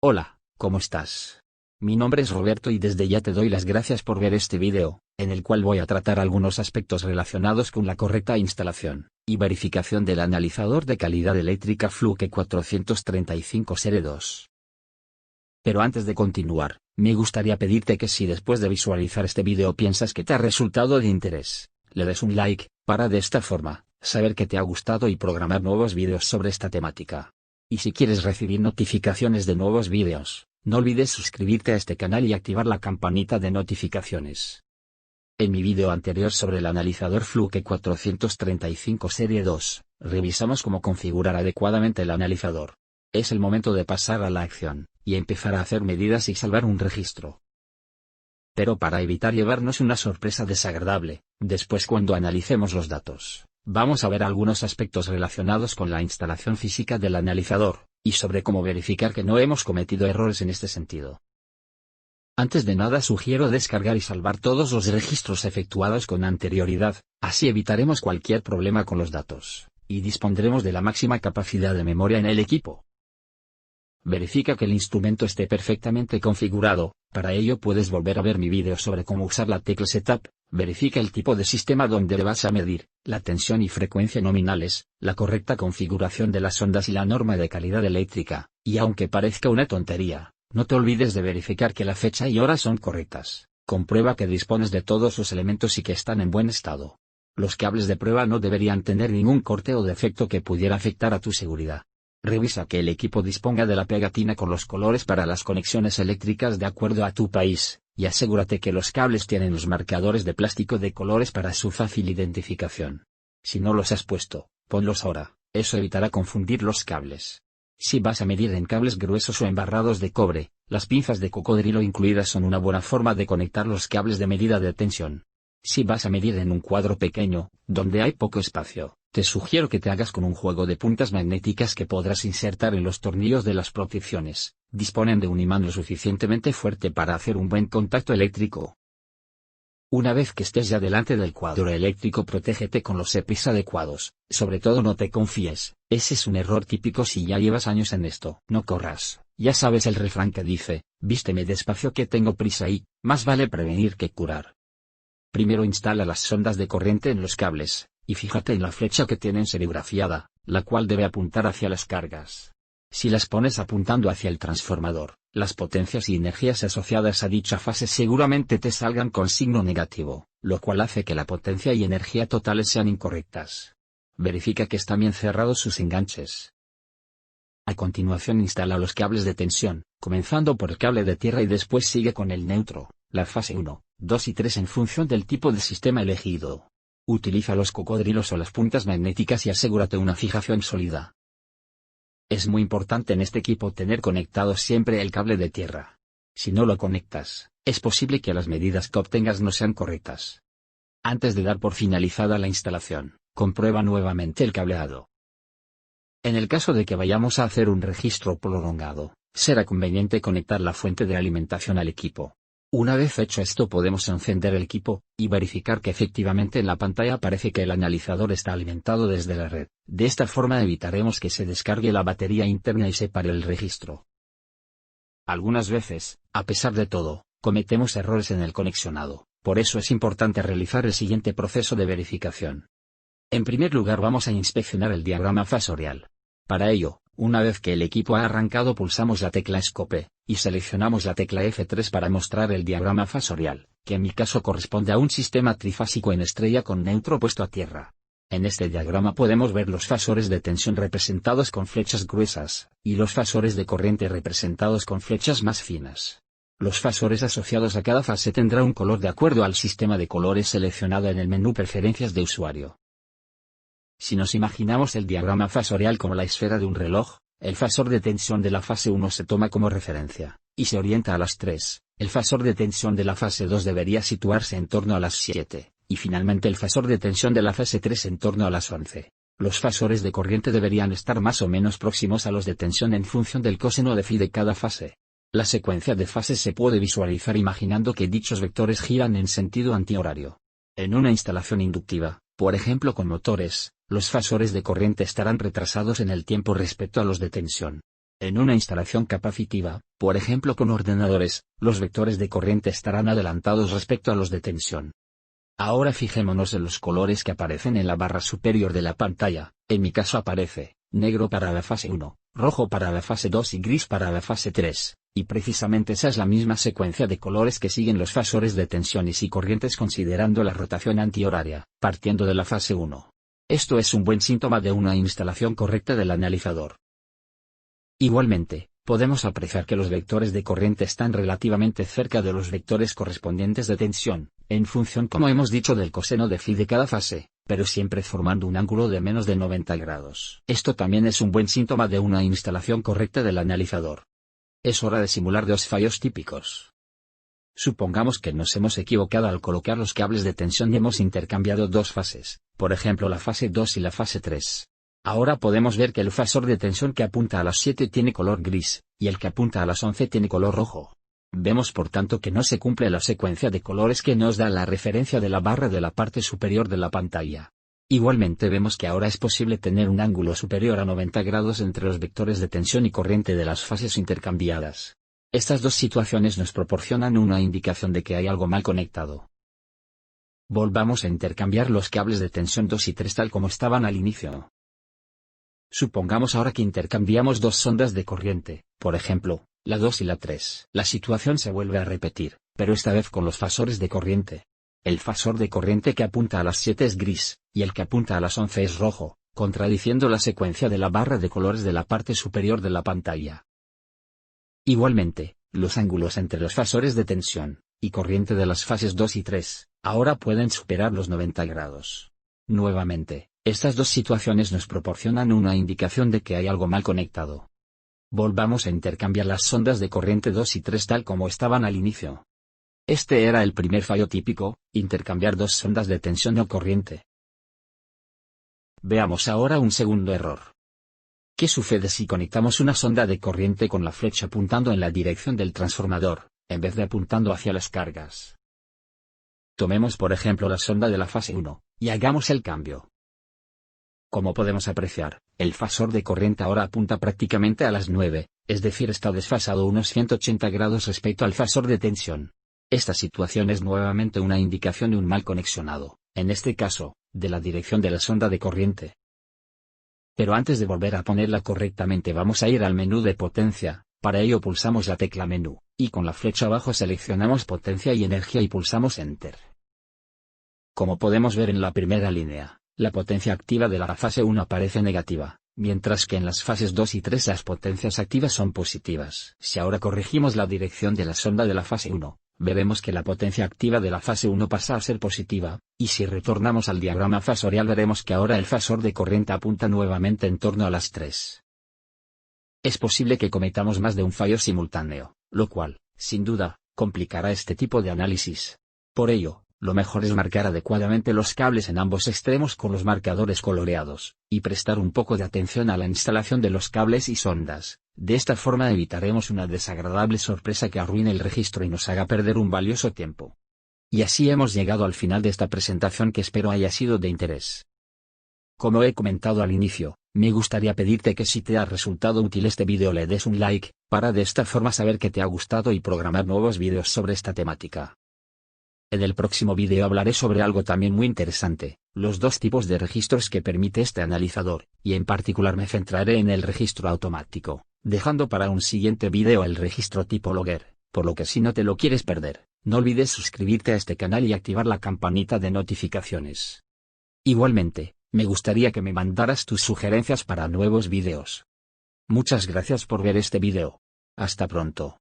Hola, ¿cómo estás? Mi nombre es Roberto y desde ya te doy las gracias por ver este video, en el cual voy a tratar algunos aspectos relacionados con la correcta instalación y verificación del analizador de calidad eléctrica Fluke 435 Serie 2. Pero antes de continuar, me gustaría pedirte que si después de visualizar este video piensas que te ha resultado de interés, le des un like, para de esta forma, saber que te ha gustado y programar nuevos videos sobre esta temática. Y si quieres recibir notificaciones de nuevos vídeos, no olvides suscribirte a este canal y activar la campanita de notificaciones. En mi vídeo anterior sobre el analizador Fluke 435 Serie 2, revisamos cómo configurar adecuadamente el analizador. Es el momento de pasar a la acción, y empezar a hacer medidas y salvar un registro. Pero para evitar llevarnos una sorpresa desagradable, después cuando analicemos los datos, vamos a ver algunos aspectos relacionados con la instalación física del analizador, y sobre cómo verificar que no hemos cometido errores en este sentido. Antes de nada sugiero descargar y salvar todos los registros efectuados con anterioridad, así evitaremos cualquier problema con los datos, y dispondremos de la máxima capacidad de memoria en el equipo. Verifica que el instrumento esté perfectamente configurado. Para ello puedes volver a ver mi vídeo sobre cómo usar la tecla Setup. Verifica el tipo de sistema donde le vas a medir, la tensión y frecuencia nominales, la correcta configuración de las ondas y la norma de calidad eléctrica, y aunque parezca una tontería, no te olvides de verificar que la fecha y hora son correctas. Comprueba que dispones de todos los elementos y que están en buen estado. Los cables de prueba no deberían tener ningún corte o defecto que pudiera afectar a tu seguridad. Revisa que el equipo disponga de la pegatina con los colores para las conexiones eléctricas de acuerdo a tu país, y asegúrate que los cables tienen los marcadores de plástico de colores para su fácil identificación. Si no los has puesto, ponlos ahora, eso evitará confundir los cables. Si vas a medir en cables gruesos o embarrados de cobre, las pinzas de cocodrilo incluidas son una buena forma de conectar los cables de medida de tensión. Si vas a medir en un cuadro pequeño, donde hay poco espacio, te sugiero que te hagas con un juego de puntas magnéticas que podrás insertar en los tornillos de las protecciones. Disponen de un imán lo suficientemente fuerte para hacer un buen contacto eléctrico. Una vez que estés ya delante del cuadro eléctrico, protégete con los EPIs adecuados. Sobre todo no te confíes, ese es un error típico si ya llevas años en esto. No corras, ya sabes el refrán que dice, vísteme despacio que tengo prisa y, más vale prevenir que curar. Primero instala las sondas de corriente en los cables, y fíjate en la flecha que tienen serigrafiada, la cual debe apuntar hacia las cargas. Si las pones apuntando hacia el transformador, las potencias y energías asociadas a dicha fase seguramente te salgan con signo negativo, lo cual hace que la potencia y energía totales sean incorrectas. Verifica que están bien cerrados sus enganches. A continuación instala los cables de tensión, comenzando por el cable de tierra y después sigue con el neutro, la fase 1, 2 y 3 en función del tipo de sistema elegido. Utiliza los cocodrilos o las puntas magnéticas y asegúrate una fijación sólida. Es muy importante en este equipo tener conectado siempre el cable de tierra. Si no lo conectas, es posible que las medidas que obtengas no sean correctas. Antes de dar por finalizada la instalación, comprueba nuevamente el cableado. En el caso de que vayamos a hacer un registro prolongado, será conveniente conectar la fuente de alimentación al equipo. Una vez hecho esto podemos encender el equipo, y verificar que efectivamente en la pantalla aparece que el analizador está alimentado desde la red. De esta forma evitaremos que se descargue la batería interna y se pare el registro. Algunas veces, a pesar de todo, cometemos errores en el conexionado, por eso es importante realizar el siguiente proceso de verificación. En primer lugar vamos a inspeccionar el diagrama fasorial. Para ello, una vez que el equipo ha arrancado pulsamos la tecla Escape, y seleccionamos la tecla F3 para mostrar el diagrama fasorial, que en mi caso corresponde a un sistema trifásico en estrella con neutro puesto a tierra. En este diagrama podemos ver los fasores de tensión representados con flechas gruesas, y los fasores de corriente representados con flechas más finas. Los fasores asociados a cada fase tendrá un color de acuerdo al sistema de colores seleccionado en el menú Preferencias de usuario. Si nos imaginamos el diagrama fasorial como la esfera de un reloj, el fasor de tensión de la fase 1 se toma como referencia, y se orienta a las 3, el fasor de tensión de la fase 2 debería situarse en torno a las 7, y finalmente el fasor de tensión de la fase 3 en torno a las 11. Los fasores de corriente deberían estar más o menos próximos a los de tensión en función del coseno de phi de cada fase. La secuencia de fases se puede visualizar imaginando que dichos vectores giran en sentido antihorario. En una instalación inductiva, por ejemplo con motores, los fasores de corriente estarán retrasados en el tiempo respecto a los de tensión. En una instalación capacitiva, por ejemplo con ordenadores, los vectores de corriente estarán adelantados respecto a los de tensión. Ahora fijémonos en los colores que aparecen en la barra superior de la pantalla. En mi caso aparece negro para la fase 1, rojo para la fase 2 y gris para la fase 3, y precisamente esa es la misma secuencia de colores que siguen los fasores de tensiones y corrientes considerando la rotación antihoraria, partiendo de la fase 1. Esto es un buen síntoma de una instalación correcta del analizador. Igualmente, podemos apreciar que los vectores de corriente están relativamente cerca de los vectores correspondientes de tensión, en función como hemos dicho del coseno de phi de cada fase, pero siempre formando un ángulo de menos de 90 grados. Esto también es un buen síntoma de una instalación correcta del analizador. Es hora de simular dos fallos típicos. Supongamos que nos hemos equivocado al colocar los cables de tensión y hemos intercambiado dos fases, por ejemplo la fase 2 y la fase 3. Ahora podemos ver que el fasor de tensión que apunta a las 7 tiene color gris, y el que apunta a las 11 tiene color rojo. Vemos por tanto que no se cumple la secuencia de colores que nos da la referencia de la barra de la parte superior de la pantalla. Igualmente vemos que ahora es posible tener un ángulo superior a 90 grados entre los vectores de tensión y corriente de las fases intercambiadas. Estas dos situaciones nos proporcionan una indicación de que hay algo mal conectado. Volvamos a intercambiar los cables de tensión 2 y 3 tal como estaban al inicio. Supongamos ahora que intercambiamos dos sondas de corriente, por ejemplo, la 2 y la 3. La situación se vuelve a repetir, pero esta vez con los fasores de corriente. El fasor de corriente que apunta a las 7 es gris, y el que apunta a las 11 es rojo, contradiciendo la secuencia de la barra de colores de la parte superior de la pantalla. Igualmente, los ángulos entre los fasores de tensión y corriente de las fases 2 y 3, ahora pueden superar los 90 grados. Nuevamente, estas dos situaciones nos proporcionan una indicación de que hay algo mal conectado. Volvamos a intercambiar las sondas de corriente 2 y 3 tal como estaban al inicio. Este era el primer fallo típico, intercambiar dos sondas de tensión o corriente. Veamos ahora un segundo error. ¿Qué sucede si conectamos una sonda de corriente con la flecha apuntando en la dirección del transformador, en vez de apuntando hacia las cargas? Tomemos por ejemplo la sonda de la fase 1, y hagamos el cambio. Como podemos apreciar, el fasor de corriente ahora apunta prácticamente a las 9, es decir está desfasado unos 180 grados respecto al fasor de tensión. Esta situación es nuevamente una indicación de un mal conexionado, en este caso, de la dirección de la sonda de corriente. Pero antes de volver a ponerla correctamente vamos a ir al menú de potencia, para ello pulsamos la tecla menú, y con la flecha abajo seleccionamos potencia y energía y pulsamos Enter. Como podemos ver en la primera línea, la potencia activa de la fase 1 aparece negativa, mientras que en las fases 2 y 3 las potencias activas son positivas. Si ahora corregimos la dirección de la sonda de la fase 1, veremos que la potencia activa de la fase 1 pasa a ser positiva, y si retornamos al diagrama fasorial veremos que ahora el fasor de corriente apunta nuevamente en torno a las 3. Es posible que cometamos más de un fallo simultáneo, lo cual, sin duda, complicará este tipo de análisis. Por ello, lo mejor es marcar adecuadamente los cables en ambos extremos con los marcadores coloreados, y prestar un poco de atención a la instalación de los cables y sondas. De esta forma evitaremos una desagradable sorpresa que arruine el registro y nos haga perder un valioso tiempo. Y así hemos llegado al final de esta presentación que espero haya sido de interés. Como he comentado al inicio, me gustaría pedirte que si te ha resultado útil este vídeo le des un like, para de esta forma saber que te ha gustado y programar nuevos vídeos sobre esta temática. En el próximo vídeo hablaré sobre algo también muy interesante, los dos tipos de registros que permite este analizador, y en particular me centraré en el registro automático, dejando para un siguiente vídeo el registro tipo logger, por lo que si no te lo quieres perder, no olvides suscribirte a este canal y activar la campanita de notificaciones. Igualmente, me gustaría que me mandaras tus sugerencias para nuevos vídeos. Muchas gracias por ver este vídeo. Hasta pronto.